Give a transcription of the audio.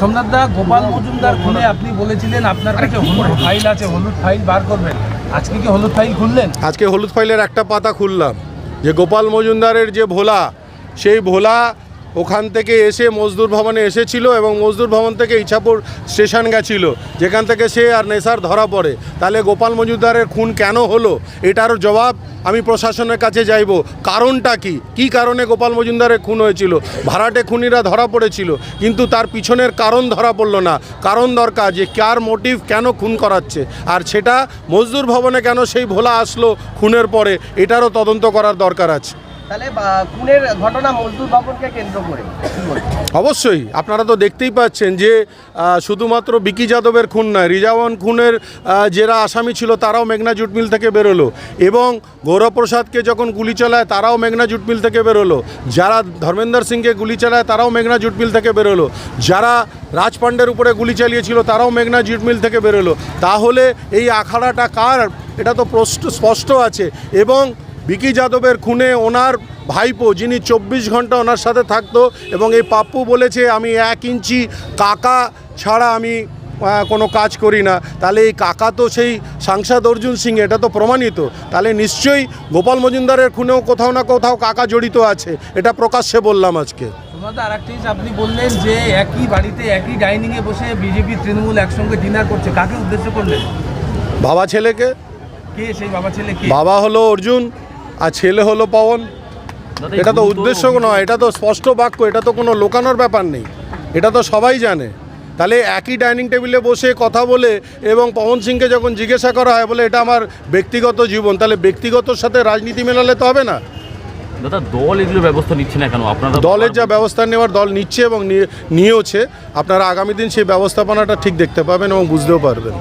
সোমনাথ দা, গোপাল মজুমদার খুলে আপনি বলেছিলেন আপনার কাছে হলুদ ফাইল আছে, হলুদ ফাইল বার করবেন। আজকে কি হলুদ ফাইল খুললেন? আজকে হলুদ ফাইলের একটা পাতা খুললাম, যে গোপাল মজুমদারের যে ভোলা, সেই ভোলা ওখান থেকে এসে মজদুর ভবনে এসেছিল এবং মজদুর ভবন থেকে ইছাপুর স্টেশন গেছিল, যেখান থেকে সে আর নেশার ধরা পড়ে। তাহলে গোপাল মজুমদারের খুন কেন হলো এটার জবাব আমি প্রশাসনের কাছে যাইব। কারণটা কি কারণে গোপাল মজুমদারের খুন হয়েছিল? ভাড়াটে খুনিরা ধরা পড়েছিল, কিন্তু তার পিছনের কারণ ধরা পড়লো না। কারণ দরকার, যে কার মোটিভ, কেন খুন করাচ্ছে, আর সেটা মজদুর ভবনে কেন সেই ভোলা আসলো খুনের পরে, এটারও তদন্ত করার দরকার আছে। তাহলে খুনের ঘটনা মজদুর ভবনকে কেন্দ্র করে অবশ্যই আপনারা তো দেখতেই পাচ্ছেন যে শুধুমাত্র বিকি যাদবের খুন নয়, রিজাওয়ান খুনের যারা আসামি ছিল তারাও মেঘনা জুট মিল থেকে বেরোলো, এবং গৌরপ্রসাদকে যখন গুলি চালায় তারাও মেঘনা জুট মিল থেকে বেরোলো, যারা ধর্মেন্দ্র সিংকে গুলি চালায় তারাও মেঘনা জুট মিল থেকে বেরোলো, যারা রাজ পান্ডের উপরে গুলি চালিয়েছিল তারাও মেঘনা জুট মিল থেকে বেরোলো। তাহলে এই আখাড়াটা কার, এটা তো স্পষ্ট আছে। এবং বিকি যাদবের খুনে ওনার ভাইপো, যিনি 24 ঘন্টা ওনার সাথে থাকতো, এবং এই পাপ্পু বলেছে আমি 1 ইঞ্চি কাকা ছাড়া আমি কোনো কাজ করি না, তাহলে এই কাকা তো সেই সাংসদ অর্জুন সিং, এটা তো প্রমাণিত। তাহলে নিশ্চয়ই গোপাল মজুমদারের খুনেও কোথাও না কোথাও কাকা জড়িত আছে, এটা প্রকাশ্যে বললাম আজকে। আর একটা জিনিস আপনি বললেন যে একই বাড়িতে একই ডাইনিংয়ে বসে বিজেপি তৃণমূল একসঙ্গে ডিনার করছে, কাকে উদ্দেশ্য করলেন? বাবা ছেলেকে। কে সেই বাবা ছেলে? কি বাবা হলো অর্জুন আর ছেলে হলো পবন। এটা তো উদ্দেশ্য নয়, এটা তো স্পষ্ট বাক্য, এটা তো কোনো লোকানোর ব্যাপার নেই, এটা তো সবাই জানে। তাহলে একই ডাইনিং টেবিলে বসে কথা বলে, এবং পবন সিংকে যখন জিজ্ঞাসা করা হয় বলে এটা আমার ব্যক্তিগত জীবন, তাহলে ব্যক্তিগতর সাথে রাজনীতি মেলালে তো হবে না। দাদা, দল এগুলো ব্যবস্থা নিচ্ছে না কেন? আপনারা দলের যা ব্যবস্থা নেওয়ার দল নিচ্ছে এবং নিয়েওছে, আপনারা আগামী দিন সেই ব্যবস্থাপনাটা ঠিক দেখতে পাবেন এবং বুঝতেও পারবেন।